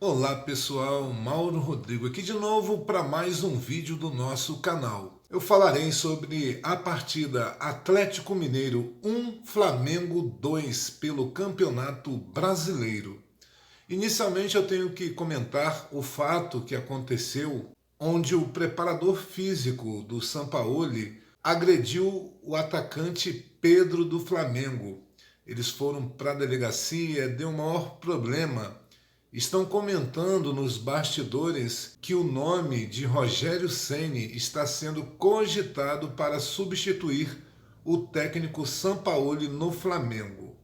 Olá pessoal, Mauro Rodrigo aqui de novo para mais um vídeo do nosso canal. Eu falarei sobre a partida Atlético Mineiro 1, Flamengo 2 pelo Campeonato Brasileiro. Inicialmente eu tenho que comentar o fato que aconteceu onde o preparador físico do Sampaoli agrediu o atacante Pedro do Flamengo. Eles foram para a delegacia, deu um maior problema. Estão comentando nos bastidores que o nome de Rogério Ceni está sendo cogitado para substituir o técnico Sampaoli no Flamengo.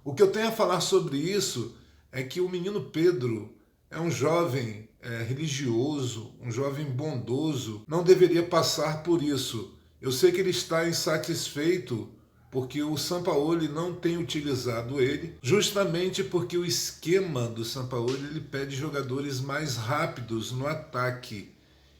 O que eu tenho a falar sobre isso é que o menino Pedro é um jovem religioso, um jovem bondoso, não deveria passar por isso. Eu sei que ele está insatisfeito porque o Sampaoli não tem utilizado ele, justamente porque o esquema do Sampaoli ele pede jogadores mais rápidos no ataque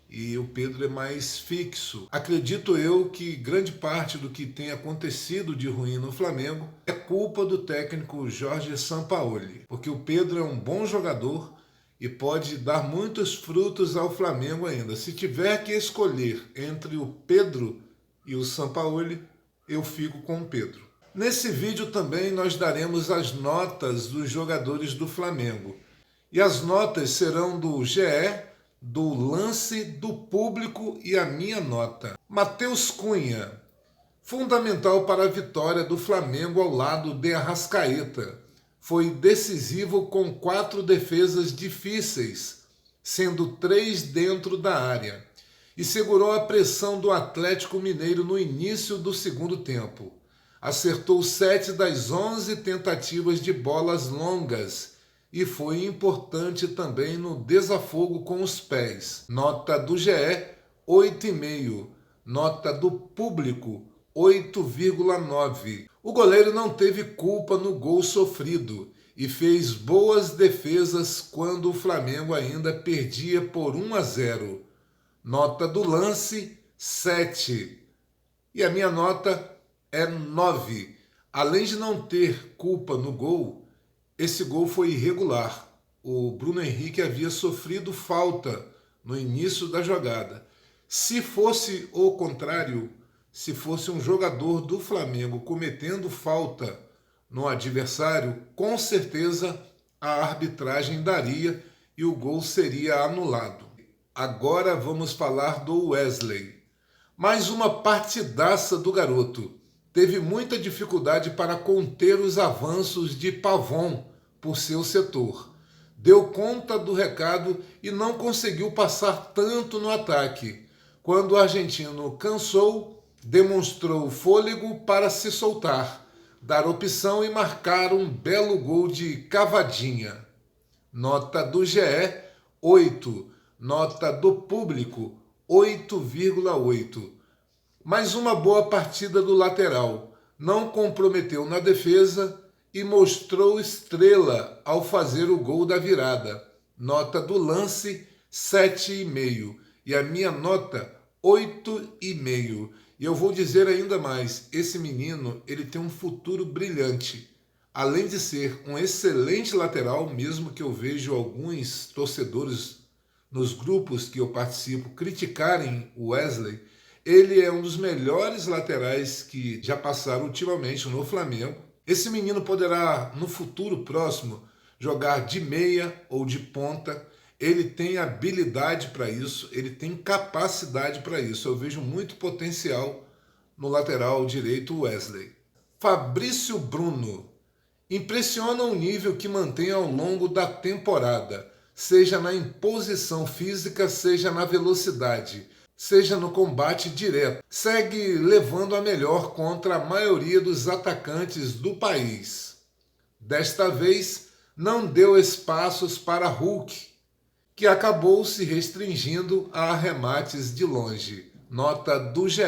e o Pedro é mais fixo. Acredito eu que grande parte do que tem acontecido de ruim no Flamengo é culpa do técnico Jorge Sampaoli, porque o Pedro é um bom jogador e pode dar muitos frutos ao Flamengo ainda. Se tiver que escolher entre o Pedro e o Sampaoli, eu fico com o Pedro. Nesse vídeo também nós daremos as notas dos jogadores do Flamengo. E as notas serão do GE, do Lance, do Público e a minha nota. Matheus Cunha, fundamental para a vitória do Flamengo ao lado de Arrascaeta. Foi decisivo com 4 defesas difíceis, sendo 3 dentro da área. E segurou a pressão do Atlético Mineiro no início do segundo tempo. Acertou 7 das 11 tentativas de bolas longas e foi importante também no desafogo com os pés. Nota do GE, 8,5. Nota do Público, 8,9. O goleiro não teve culpa no gol sofrido e fez boas defesas quando o Flamengo ainda perdia por 1-0. Nota do Lance, 7. E a minha nota é 9. Além de não ter culpa no gol, esse gol foi irregular. O Bruno Henrique havia sofrido falta no início da jogada. Se fosse o contrário, se fosse um jogador do Flamengo cometendo falta no adversário, com certeza a arbitragem daria e o gol seria anulado. Agora vamos falar do Wesley. Mais uma partidaça do garoto. Teve muita dificuldade para conter os avanços de Pavon por seu setor. Deu conta do recado e não conseguiu passar tanto no ataque. Quando o argentino cansou, demonstrou fôlego para se soltar, dar opção e marcar um belo gol de cavadinha. Nota do GE, 8. Nota do Público, 8,8. Mais uma boa partida do lateral. Não comprometeu na defesa e mostrou estrela ao fazer o gol da virada. Nota do Lance, 7,5. E a minha nota, 8,5. E eu vou dizer ainda mais, esse menino ele tem um futuro brilhante. Além de ser um excelente lateral, mesmo que eu vejo alguns torcedores nos grupos que eu participo criticarem o Wesley, ele é um dos melhores laterais que já passaram ultimamente no Flamengo. Esse menino poderá, no futuro próximo, jogar de meia ou de ponta. Ele tem habilidade para isso, ele tem capacidade para isso. Eu vejo muito potencial no lateral direito Wesley. Fabrício Bruno. Impressiona o nível que mantém ao longo da temporada, seja na imposição física, seja na velocidade, seja no combate direto. Segue levando a melhor contra a maioria dos atacantes do país. Desta vez, não deu espaços para Hulk, que acabou se restringindo a arremates de longe. Nota do GE,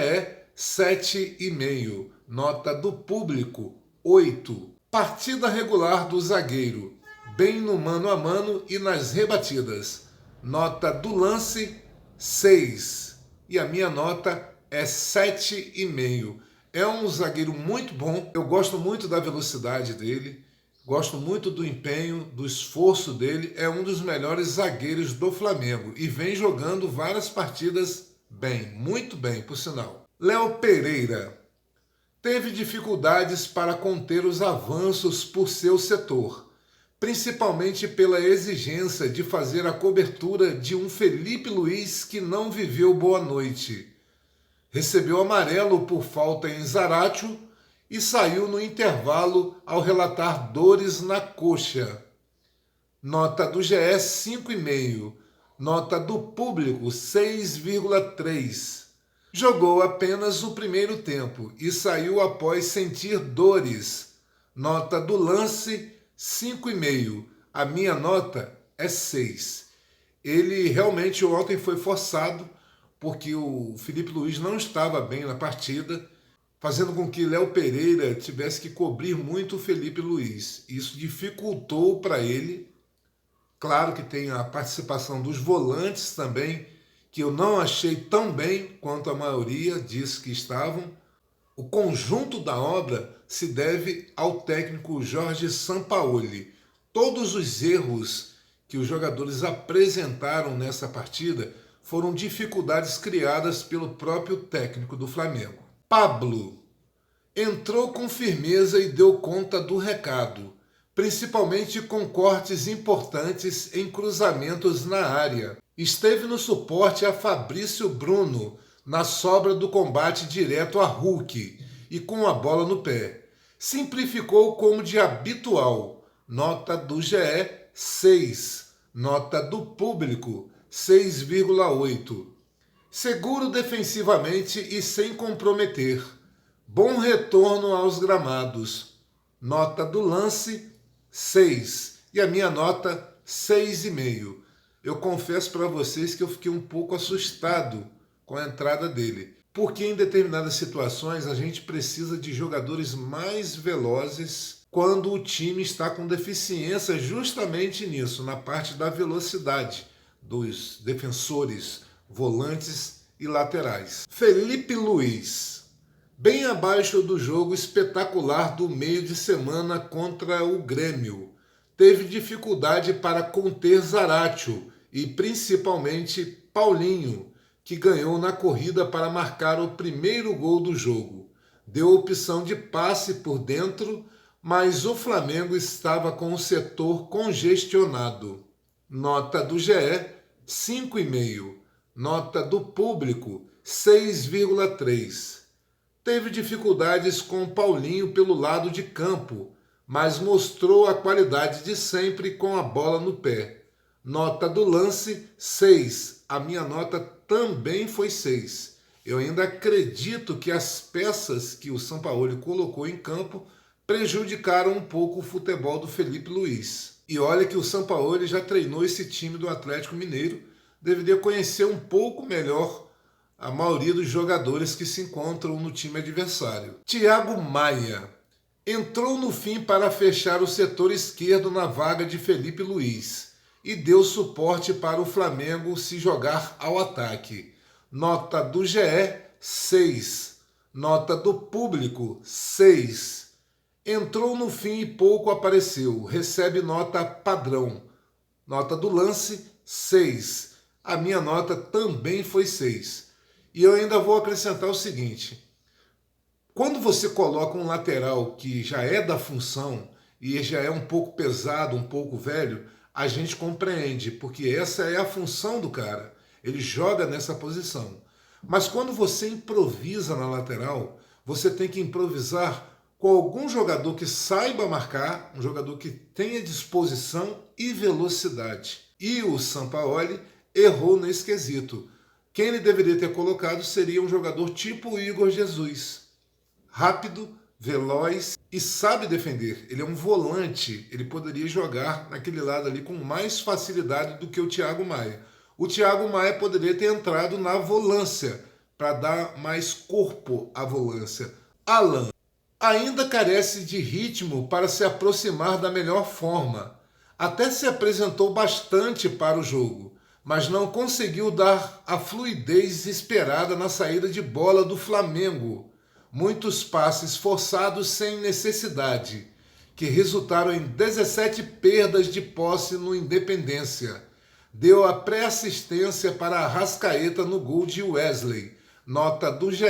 7,5. Nota do Público, 8. Partida regular do zagueiro, bem no mano a mano e nas rebatidas. Nota do Lance, 6. E a minha nota é 7,5. É um zagueiro muito bom, eu gosto muito da velocidade dele, Gosto muito do empenho, do esforço dele. É um dos melhores zagueiros do Flamengo e vem jogando várias partidas bem, muito bem, por sinal. Léo Pereira teve dificuldades para conter os avanços por seu setor, principalmente pela exigência de fazer a cobertura de um Felipe Luiz que não viveu boa noite. Recebeu amarelo por falta em Zaratio e saiu no intervalo ao relatar dores na coxa. Nota do GE 5,5. Nota do público 6,3. Jogou apenas o primeiro tempo e saiu após sentir dores. Nota do lance 5,5. A minha nota é 6. Ele realmente ontem foi forçado porque o Felipe Luiz não estava bem na partida, fazendo com que Léo Pereira tivesse que cobrir muito o Felipe Luiz. Isso dificultou para ele. Claro que tem a participação dos volantes também, que eu não achei tão bem quanto a maioria disse que estavam. O conjunto da obra se deve ao técnico Jorge Sampaoli. Todos os erros que os jogadores apresentaram nessa partida foram dificuldades criadas pelo próprio técnico do Flamengo. Pablo entrou com firmeza e deu conta do recado, principalmente com cortes importantes em cruzamentos na área. Esteve no suporte a Fabrício Bruno na sobra do combate direto a Hulk e com a bola no pé. Simplificou como de habitual. Nota do GE 6. Nota do público 6,8. Seguro defensivamente e sem comprometer. Bom retorno aos gramados. Nota do lance 6. E a minha nota 6,5. Eu confesso para vocês que eu fiquei um pouco assustado com a entrada dele, porque em determinadas situações a gente precisa de jogadores mais velozes quando o time está com deficiência justamente nisso, na parte da velocidade dos defensores, volantes e laterais. Felipe Luiz, bem abaixo do jogo espetacular do meio de semana contra o Grêmio. Teve dificuldade para conter Zaratio e principalmente Paulinho, que ganhou na corrida para marcar o primeiro gol do jogo. Deu opção de passe por dentro, mas o Flamengo estava com o setor congestionado. Nota do GE 5,5. Nota do público 6,3. Teve dificuldades com Paulinho pelo lado de campo, mas mostrou a qualidade de sempre com a bola no pé. Nota do lance 6. A minha nota também foi 6. Eu ainda acredito que as peças que o Sampaoli colocou em campo prejudicaram um pouco o futebol do Felipe Luiz. E olha que o Sampaoli já treinou esse time do Atlético Mineiro, deveria conhecer um pouco melhor a maioria dos jogadores que se encontram no time adversário. Thiago Maia entrou no fim para fechar o setor esquerdo na vaga de Felipe Luiz e deu suporte para o Flamengo se jogar ao ataque. Nota do GE 6. Nota do público 6. Entrou no fim e pouco apareceu. Recebe nota padrão. Nota do lance 6. A minha nota também foi 6. E eu ainda vou acrescentar o seguinte. Quando você coloca um lateral que já é da função e já é um pouco pesado, um pouco velho, a gente compreende, porque essa é a função do cara. Ele joga nessa posição. Mas quando você improvisa na lateral, você tem que improvisar com algum jogador que saiba marcar, um jogador que tenha disposição e velocidade. E o Sampaoli errou nesse quesito. Quem ele deveria ter colocado seria um jogador tipo o Igor Jesus. Rápido, veloz e sabe defender. Ele é um volante, ele poderia jogar naquele lado ali com mais facilidade do que o Thiago Maia. O Thiago Maia poderia ter entrado na volância para dar mais corpo à volância. Alan ainda carece de ritmo para se aproximar da melhor forma. Até se apresentou bastante para o jogo, mas não conseguiu dar a fluidez esperada na saída de bola do Flamengo. Muitos passes forçados sem necessidade. que resultaram em 17 perdas de posse no Independência. Deu a pré-assistência para Arrascaeta no gol de Wesley. Nota do GE,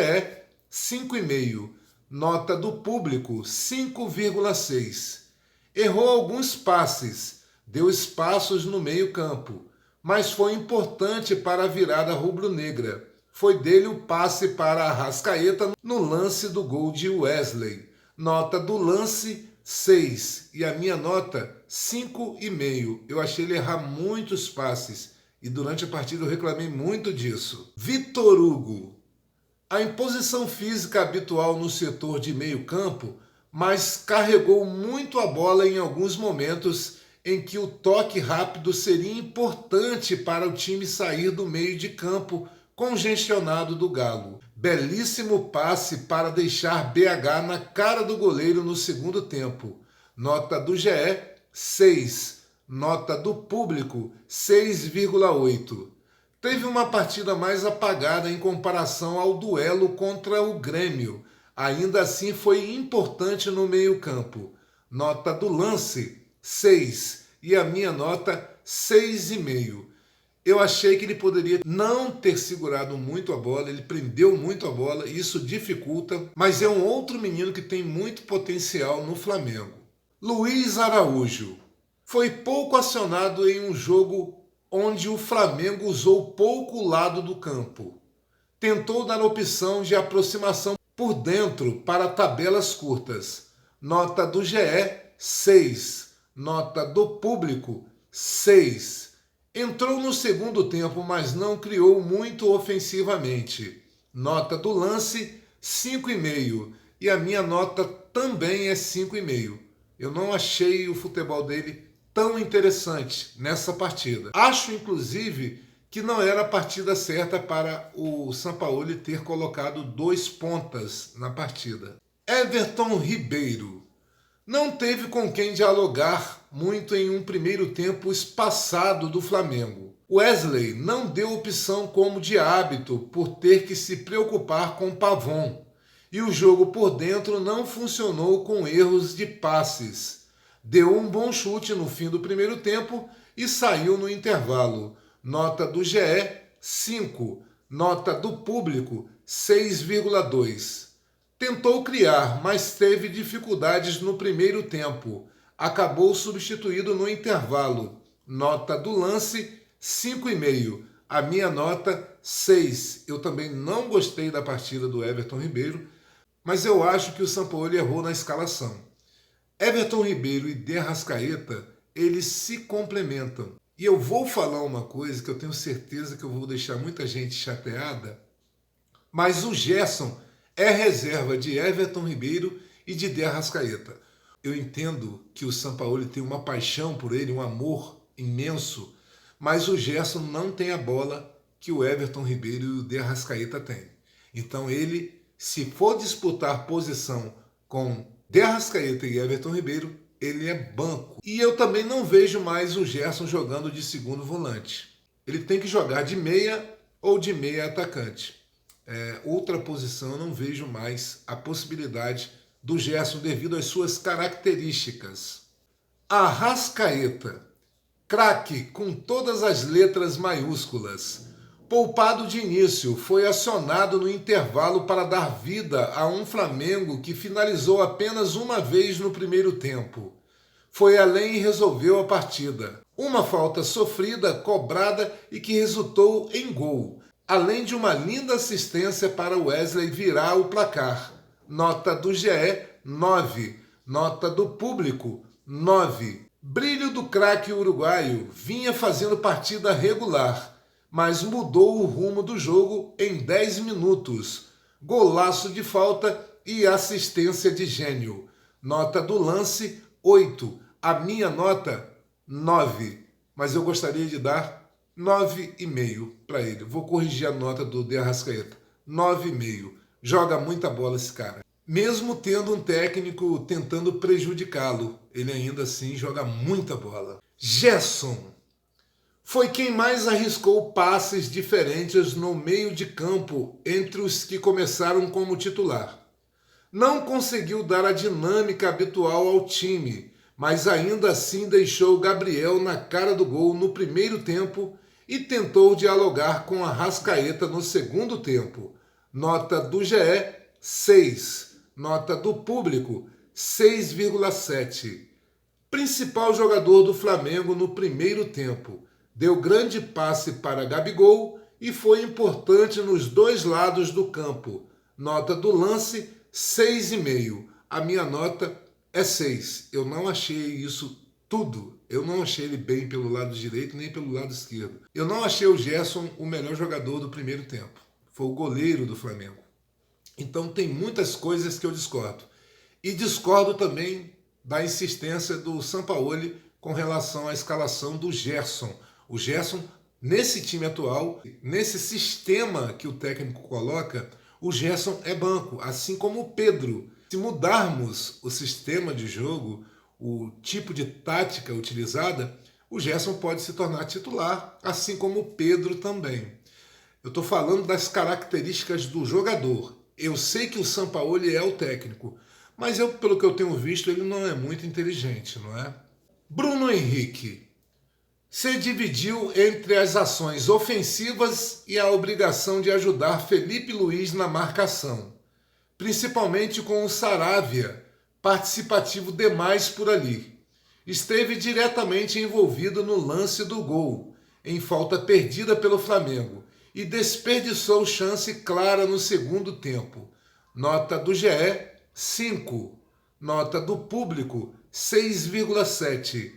5,5. Nota do público, 5,6. Errou alguns passes, deu espaços no meio-campo, mas foi importante para a virada rubro-negra. Foi dele o passe para Arrascaeta no lance do gol de Wesley. Nota do lance, 6. E a minha nota, 5,5. Eu achei ele errar muitos passes e durante a partida eu reclamei muito disso. Vitor Hugo. A imposição física habitual no setor de meio campo, mas carregou muito a bola em alguns momentos em que o toque rápido seria importante para o time sair do meio de campo congestionado do Galo. Belíssimo passe para deixar BH na cara do goleiro no segundo tempo. Nota do GE, 6. Nota do público, 6,8. Teve uma partida mais apagada em comparação ao duelo contra o Grêmio. Ainda assim foi importante no meio-campo. Nota do lance, 6. E a minha nota, 6,5. Eu achei que ele poderia não ter segurado muito a bola, ele prendeu muito a bola, isso dificulta, mas é um outro menino que tem muito potencial no Flamengo. Luiz Araújo foi pouco acionado em um jogo onde o Flamengo usou pouco o lado do campo. Tentou dar opção de aproximação por dentro para tabelas curtas. Nota do GE, 6. Nota do público, 6. Entrou no segundo tempo, mas não criou muito ofensivamente. Nota do lance, 5,5. E a minha nota também é 5,5. Eu não achei o futebol dele tão interessante nessa partida. Acho, inclusive, que não era a partida certa para o Sampaoli ter colocado 2 pontas na partida. Everton Ribeiro não teve com quem dialogar muito em um primeiro tempo espaçado do Flamengo. Wesley não deu opção como de hábito por ter que se preocupar com Pavon. E o jogo por dentro não funcionou com erros de passes. Deu um bom chute no fim do primeiro tempo e saiu no intervalo. Nota do GE, 5. Nota do público, 6,2. Tentou criar, mas teve dificuldades no primeiro tempo. Acabou substituído no intervalo. Nota do lance, 5,5. A minha nota, 6. Eu também não gostei da partida do Everton Ribeiro, mas eu acho que o Sampaoli errou na escalação. Everton Ribeiro e De Arrascaeta, eles se complementam. E eu vou falar uma coisa que eu tenho certeza que eu vou deixar muita gente chateada, mas o Gerson é reserva de Everton Ribeiro e de De Arrascaeta. Eu entendo que o Sampaoli tem uma paixão por ele, um amor imenso, mas o Gerson não tem a bola que o Everton Ribeiro e o De Arrascaeta têm. Então ele, se for disputar posição com De Arrascaeta e Everton Ribeiro, ele é banco. E eu também não vejo mais o Gerson jogando de segundo volante. Ele tem que jogar de meia ou de meia atacante. Outra posição eu não vejo mais a possibilidade do Gerson devido às suas características. Arrascaeta, craque com todas as letras maiúsculas. Poupado de início, foi acionado no intervalo para dar vida a um Flamengo que finalizou apenas uma vez no primeiro tempo. Foi além e resolveu a partida. Uma falta sofrida, cobrada e que resultou em gol, além de uma linda assistência para Wesley virar o placar. Nota do GE, 9. Nota do público, 9. Brilho do craque uruguaio vinha fazendo partida regular, mas mudou o rumo do jogo em 10 minutos. Golaço de falta e assistência de gênio. Nota do lance, 8. A minha nota, 9. Mas eu gostaria de dar 9,5 para ele. Vou corrigir a nota do De Arrascaeta. 9,5. Joga muita bola esse cara. Mesmo tendo um técnico tentando prejudicá-lo, ele ainda assim joga muita bola. Gerson foi quem mais arriscou passes diferentes no meio de campo entre os que começaram como titular. Não conseguiu dar a dinâmica habitual ao time, mas ainda assim deixou Gabriel na cara do gol no primeiro tempo e tentou dialogar com Arrascaeta no segundo tempo. Nota do GE, 6. Nota do público, 6,7. Principal jogador do Flamengo no primeiro tempo. Deu grande passe para Gabigol e foi importante nos dois lados do campo. Nota do lance, 6,5. A minha nota é 6. Eu não achei isso tudo. Eu não achei ele bem pelo lado direito nem pelo lado esquerdo. Eu não achei o Gerson o melhor jogador do primeiro tempo. Foi o goleiro do Flamengo. Então tem muitas coisas que eu discordo. E discordo também da insistência do Sampaoli com relação à escalação do Gerson. O Gerson, nesse time atual, nesse sistema que o técnico coloca, o Gerson é banco, assim como o Pedro. Se mudarmos o sistema de jogo, o tipo de tática utilizada, o Gerson pode se tornar titular, assim como o Pedro também. Eu estou falando das características do jogador. Eu sei que o Sampaoli é o técnico, mas pelo que eu tenho visto, ele não é muito inteligente, não é? Bruno Henrique se dividiu entre as ações ofensivas e a obrigação de ajudar Felipe Luiz na marcação, principalmente com o Saravia, participativo demais por ali. Esteve diretamente envolvido no lance do gol, em falta perdida pelo Flamengo, e desperdiçou chance clara no segundo tempo. Nota do GE, 5. Nota do público, 6,7.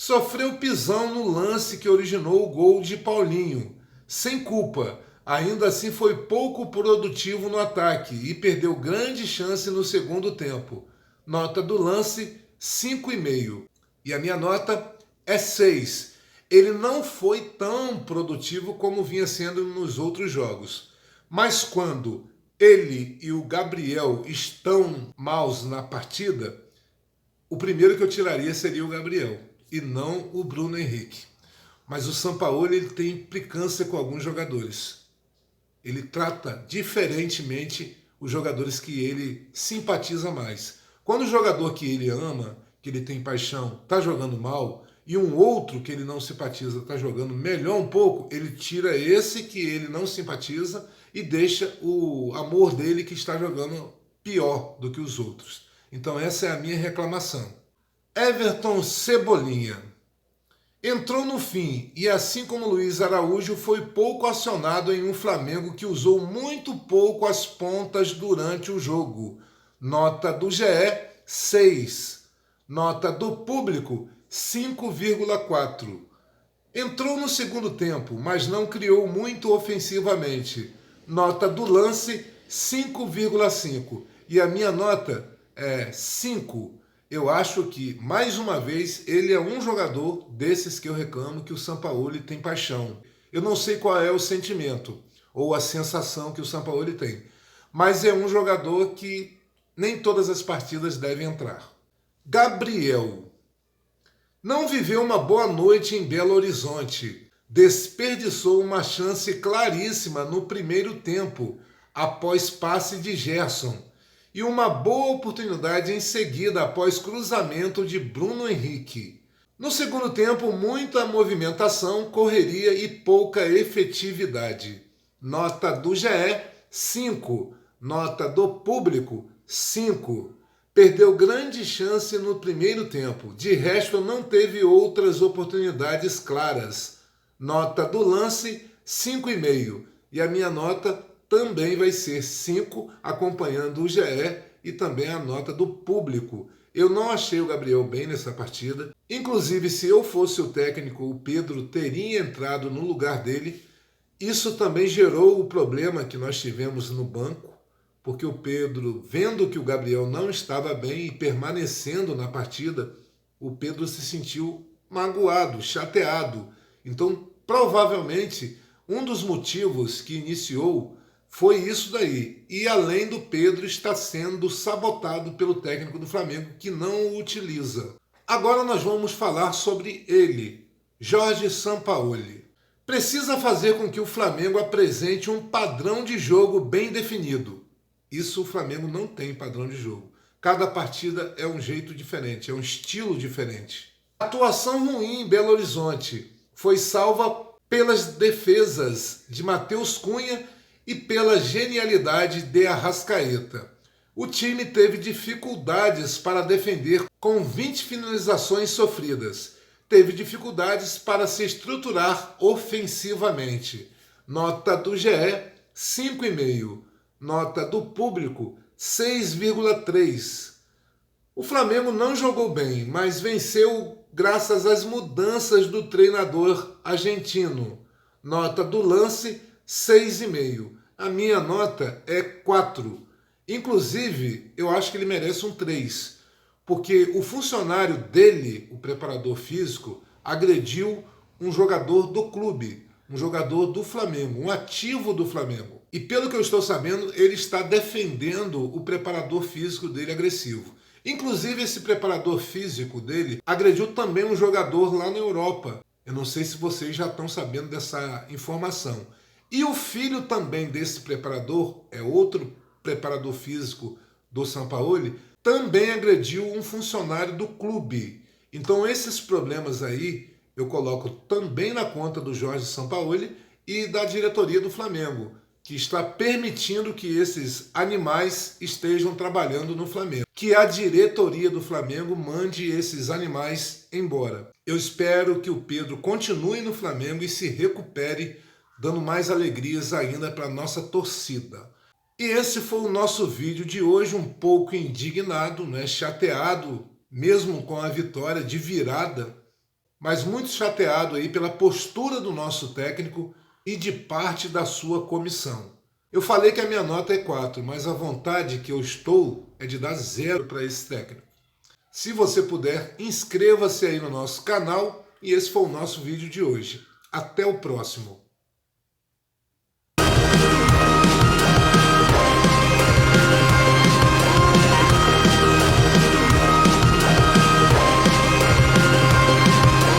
Sofreu pisão no lance que originou o gol de Paulinho. Sem culpa, ainda assim foi pouco produtivo no ataque e perdeu grande chance no segundo tempo. Nota do lance, 5,5. E a minha nota é 6. Ele não foi tão produtivo como vinha sendo nos outros jogos. Mas quando ele e o Gabriel estão maus na partida, o primeiro que eu tiraria seria o Gabriel e não o Bruno Henrique. Mas o Sampaoli ele tem implicância com alguns jogadores. Ele trata diferentemente os jogadores que ele simpatiza mais. Quando o jogador que ele ama, que ele tem paixão, está jogando mal, e um outro que ele não simpatiza está jogando melhor um pouco, ele tira esse que ele não simpatiza e deixa o amor dele que está jogando pior do que os outros. Então essa é a minha reclamação. Everton Cebolinha entrou no fim e, assim como Luiz Araújo, foi pouco acionado em um Flamengo que usou muito pouco as pontas durante o jogo. Nota do GE, 6. Nota do público, 5,4. Entrou no segundo tempo, mas não criou muito ofensivamente. Nota do lance, 5,5. E a minha nota é 5. Eu acho que, mais uma vez, ele é um jogador desses que eu reclamo que o Sampaoli tem paixão. Eu não sei qual é o sentimento ou a sensação que o Sampaoli tem, mas é um jogador que nem todas as partidas deve entrar. Gabriel não viveu uma boa noite em Belo Horizonte. Desperdiçou uma chance claríssima no primeiro tempo, após passe de Gerson, e uma boa oportunidade em seguida após cruzamento de Bruno Henrique. No segundo tempo, muita movimentação, correria e pouca efetividade. Nota do GE, 5. Nota do público, 5. Perdeu grande chance no primeiro tempo. De resto, não teve outras oportunidades claras. Nota do lance, 5,5. E a minha nota também vai ser 5, acompanhando o GE e também a nota do público. Eu não achei o Gabriel bem nessa partida. Inclusive, se eu fosse o técnico, o Pedro teria entrado no lugar dele. Isso também gerou o problema que nós tivemos no banco, porque o Pedro, vendo que o Gabriel não estava bem e permanecendo na partida, o Pedro se sentiu magoado, chateado. Então, provavelmente, um dos motivos que iniciou foi isso daí. E além do Pedro está sendo sabotado pelo técnico do Flamengo, que não o utiliza. Agora nós vamos falar sobre ele, Jorge Sampaoli. Precisa fazer com que o Flamengo apresente um padrão de jogo bem definido. Isso o Flamengo não tem padrão de jogo. Cada partida é um jeito diferente, é um estilo diferente. Atuação ruim em Belo Horizonte foi salva pelas defesas de Matheus Cunha e pela genialidade de Arrascaeta. O time teve dificuldades para defender com 20 finalizações sofridas. Teve dificuldades para se estruturar ofensivamente. Nota do GE, 5,5. Nota do público, 6,3. O Flamengo não jogou bem, mas venceu graças às mudanças do treinador argentino. Nota do lance, 6,5. A minha nota é 4. Inclusive, eu acho que ele merece um 3, porque o funcionário dele, o preparador físico, agrediu um jogador do clube, um jogador do Flamengo, um ativo do Flamengo. E pelo que eu estou sabendo, ele está defendendo o preparador físico dele agressivo. Inclusive, esse preparador físico dele agrediu também um jogador lá na Europa. Eu não sei se vocês já estão sabendo dessa informação. E o filho também desse preparador, é outro preparador físico do Sampaoli, também agrediu um funcionário do clube. Então esses problemas aí eu coloco também na conta do Jorge Sampaoli e da diretoria do Flamengo, que está permitindo que esses animais estejam trabalhando no Flamengo. Que a diretoria do Flamengo mande esses animais embora. Eu espero que o Pedro continue no Flamengo e se recupere, dando mais alegrias ainda para a nossa torcida. E esse foi o nosso vídeo de hoje, um pouco indignado, né? Chateado, mesmo com a vitória de virada, mas muito chateado aí pela postura do nosso técnico e de parte da sua comissão. Eu falei que a minha nota é 4, mas a vontade que eu estou é de dar 0 para esse técnico. Se você puder, inscreva-se aí no nosso canal e esse foi o nosso vídeo de hoje. Até o próximo.